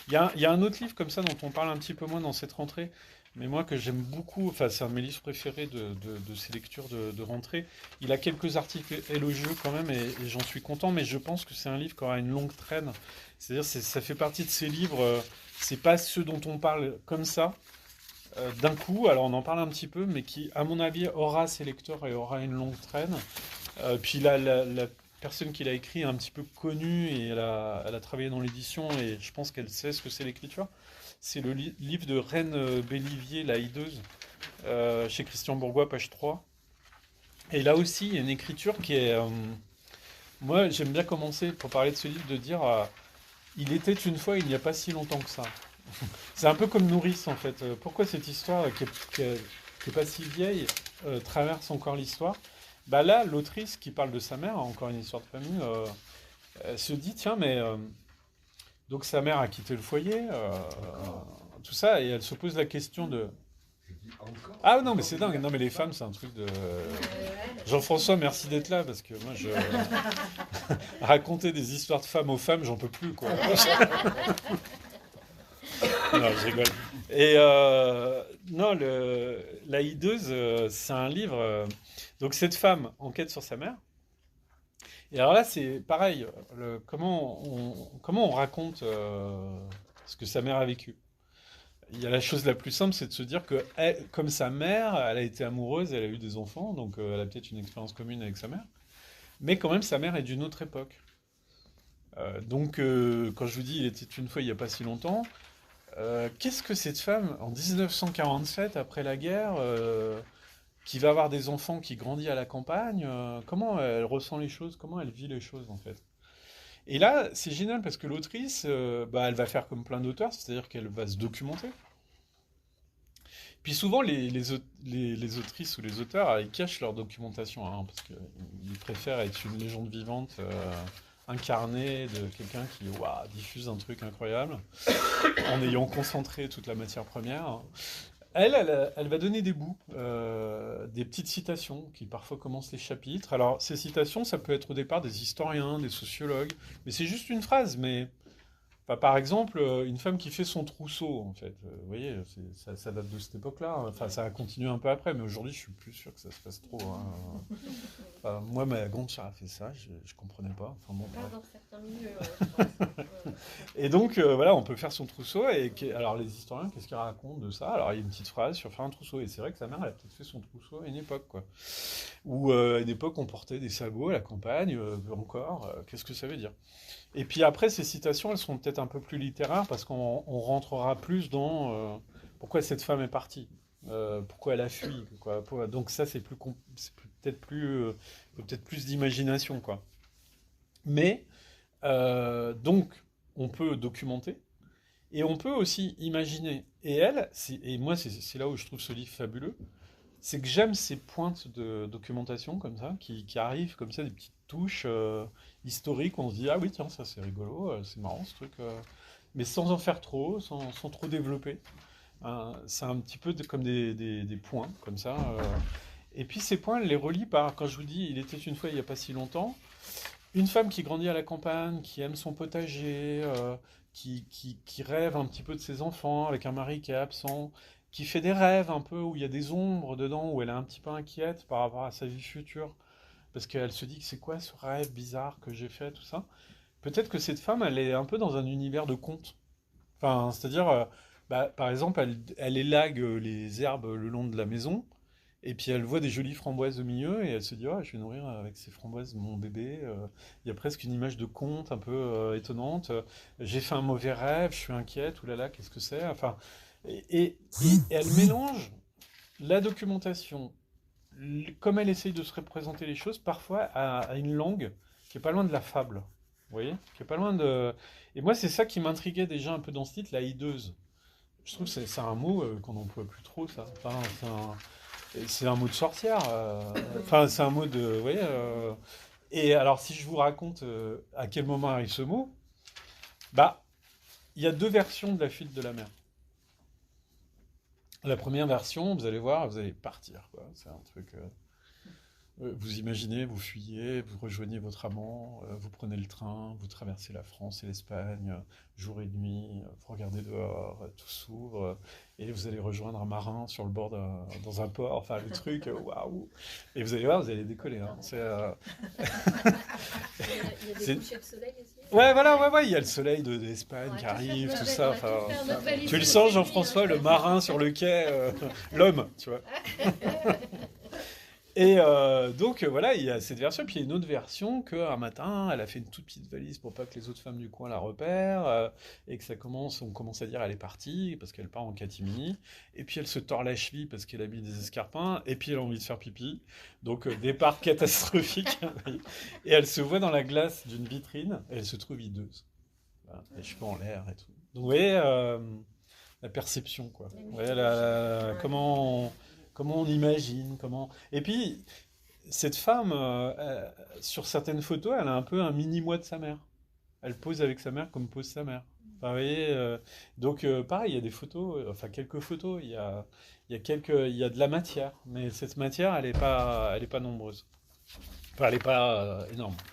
Il y a un autre livre comme ça dont on parle un petit peu moins dans cette rentrée, mais moi que j'aime beaucoup, enfin c'est un de mes livres préférés de ces lectures de rentrée. Il a quelques articles élogieux quand même et j'en suis content, mais je pense que c'est un livre qui aura une longue traîne. C'est-à-dire ça fait partie de ces livres, c'est pas ceux dont on parle comme ça, d'un coup, alors on en parle un petit peu, mais qui à mon avis aura ses lecteurs et aura une longue traîne. Puis la personne qui l'a écrit est un petit peu connue et elle a travaillé dans l'édition et je pense qu'elle sait ce que c'est l'écriture. C'est le livre de Reine Bélivier, La Hideuse, chez Christian Bourgois, page 3. Et là aussi, il y a une écriture qui est... moi, j'aime bien commencer, pour parler de ce livre, de dire il était une fois, il n'y a pas si longtemps que ça. C'est un peu comme Nourrice, en fait. Pourquoi cette histoire qui est pas si vieille traverse encore l'histoire? Bah là, l'autrice qui parle de sa mère, encore une histoire de famille, elle se dit, tiens, mais donc sa mère a quitté le foyer, tout ça, et elle se pose la question de... Ah non, mais c'est dingue. Non, mais les femmes, c'est un truc de... Jean-François, merci d'être là, parce que moi, je... raconter des histoires de femmes aux femmes, j'en peux plus, quoi. Non, je rigole. Et non, La Hideuse, c'est un livre. Donc cette femme enquête sur sa mère. Et alors là, c'est pareil. Comment on raconte ce que sa mère a vécu? Il y a la chose la plus simple, c'est de se dire que, comme sa mère, elle a été amoureuse, elle a eu des enfants, donc elle a peut-être une expérience commune avec sa mère. Mais quand même, sa mère est d'une autre époque. Donc, quand je vous dis, il était une fois il n'y a pas si longtemps, qu'est-ce que cette femme, en 1947, après la guerre, qui va avoir des enfants, qui grandit à la campagne, comment elle ressent les choses, comment elle vit les choses en fait? Et là, c'est génial parce que l'autrice, bah, elle va faire comme plein d'auteurs, c'est-à-dire qu'elle va se documenter. Puis souvent, les autrices ou les auteurs, ils cachent leur documentation, hein, parce qu'ils préfèrent être une légende vivante, incarnée de quelqu'un qui ouah, diffuse un truc incroyable, en ayant concentré toute la matière première. Elle va donner des bouts, des petites citations qui parfois commencent les chapitres. Alors, ces citations, ça peut être au départ des historiens, des sociologues, mais c'est juste une phrase. Mais enfin, par exemple, une femme qui fait son trousseau, en fait. Vous voyez, ça date de cette époque-là. Enfin, ça a continué un peu après, mais aujourd'hui, je suis plus sûr que ça se passe trop, hein. Enfin, moi, ma grand-mère a fait ça, je comprenais pas. Enfin, bon, Pas bref. dans certains milieux, je pense. Et donc, voilà, on peut faire son trousseau. Alors, les historiens, qu'est-ce qu'ils racontent de ça? Alors, il y a une petite phrase sur faire un trousseau. Et c'est vrai que sa mère, elle a peut-être fait son trousseau à une époque, quoi. Ou à une époque, on portait des sabots à la campagne, encore. Qu'est-ce que ça veut dire? Et puis après, ces citations, elles sont peut-être un peu plus littéraires parce qu'on rentrera plus dans pourquoi cette femme est partie, pourquoi elle a fui, quoi. Donc ça, peut-être peut-être plus d'imagination, quoi. Mais donc, on peut documenter et on peut aussi imaginer. Et moi, c'est là où je trouve ce livre fabuleux, c'est que j'aime ces pointes de documentation comme ça, qui arrivent comme ça, des petites touches historiques. On se dit, ah oui, tiens, ça c'est rigolo, c'est marrant ce truc. Mais sans en faire trop, sans trop développer. C'est un petit peu comme des points, comme ça. Et puis ces points, elle les relie par, quand je vous dis, il était une fois il n'y a pas si longtemps, une femme qui grandit à la campagne, qui aime son potager, qui rêve un petit peu de ses enfants, avec un mari qui est absent, qui fait des rêves un peu où il y a des ombres dedans, où elle est un petit peu inquiète par rapport à sa vie future, parce qu'elle se dit que c'est quoi ce rêve bizarre que j'ai fait, tout ça. Peut-être que cette femme, elle est un peu dans un univers de contes. Enfin, c'est-à-dire, bah, par exemple, elle élague les herbes le long de la maison, et puis elle voit des jolies framboises au milieu, et elle se dit, ah, je vais nourrir avec ces framboises mon bébé. Il y a presque une image de conte un peu étonnante. J'ai fait un mauvais rêve, je suis inquiète, oulala, qu'est-ce que c'est? Enfin, et elle mélange la documentation, comme elle essaye de se représenter les choses, parfois à une langue qui est pas loin de la fable. Vous voyez? Qui est pas loin de... Et moi, c'est ça qui m'intriguait déjà un peu dans ce titre, la hideuse. Je trouve que c'est un mot qu'on n'emploie plus trop, ça. Enfin, c'est un mot de sorcière. Enfin, c'est un mot de... Vous voyez, et alors, si je vous raconte à quel moment arrive ce mot, bah, il y a deux versions de la fuite de la mer. La première version, vous allez voir, vous allez partir, quoi. C'est un truc... Vous imaginez, vous fuyez, vous rejoignez votre amant, vous prenez le train, vous traversez la France et l'Espagne, jour et nuit, vous regardez dehors, tout s'ouvre, et vous allez rejoindre un marin sur le bord dans un port, enfin le truc, waouh! Et vous allez voir, vous allez décoller, hein. Il y a des C'est- couchers de soleil aussi. Ouais, voilà, ouais, ouais, il y a le soleil d'Espagne On qui va tout arrive, faire, tout on ça, va tout enfin... faire notre valise Tu le de sens, nuit, Jean-François, le je marin sur le quai, l'homme, tu vois. Et donc voilà, il y a cette version, puis il y a une autre version qu'un matin, elle a fait une toute petite valise pour pas que les autres femmes du coin la repèrent, et que on commence à dire elle est partie, parce qu'elle part en catimini, et puis elle se tord la cheville parce qu'elle a mis des escarpins, et puis elle a envie de faire pipi, donc départ catastrophique, et elle se voit dans la glace d'une vitrine, et elle se trouve hideuse, voilà, les cheveux en l'air et tout. Donc vous voyez, la perception, quoi. La Vous voyez, mythologie. comment on imagine, comment... Et puis, cette femme, sur certaines photos, elle a un peu un mini-moi de sa mère. Elle pose avec sa mère comme pose sa mère. Enfin, vous voyez, donc pareil, il y a des photos, enfin quelques photos, il y a de la matière, mais cette matière, elle est pas nombreuse. Enfin, elle est pas énorme.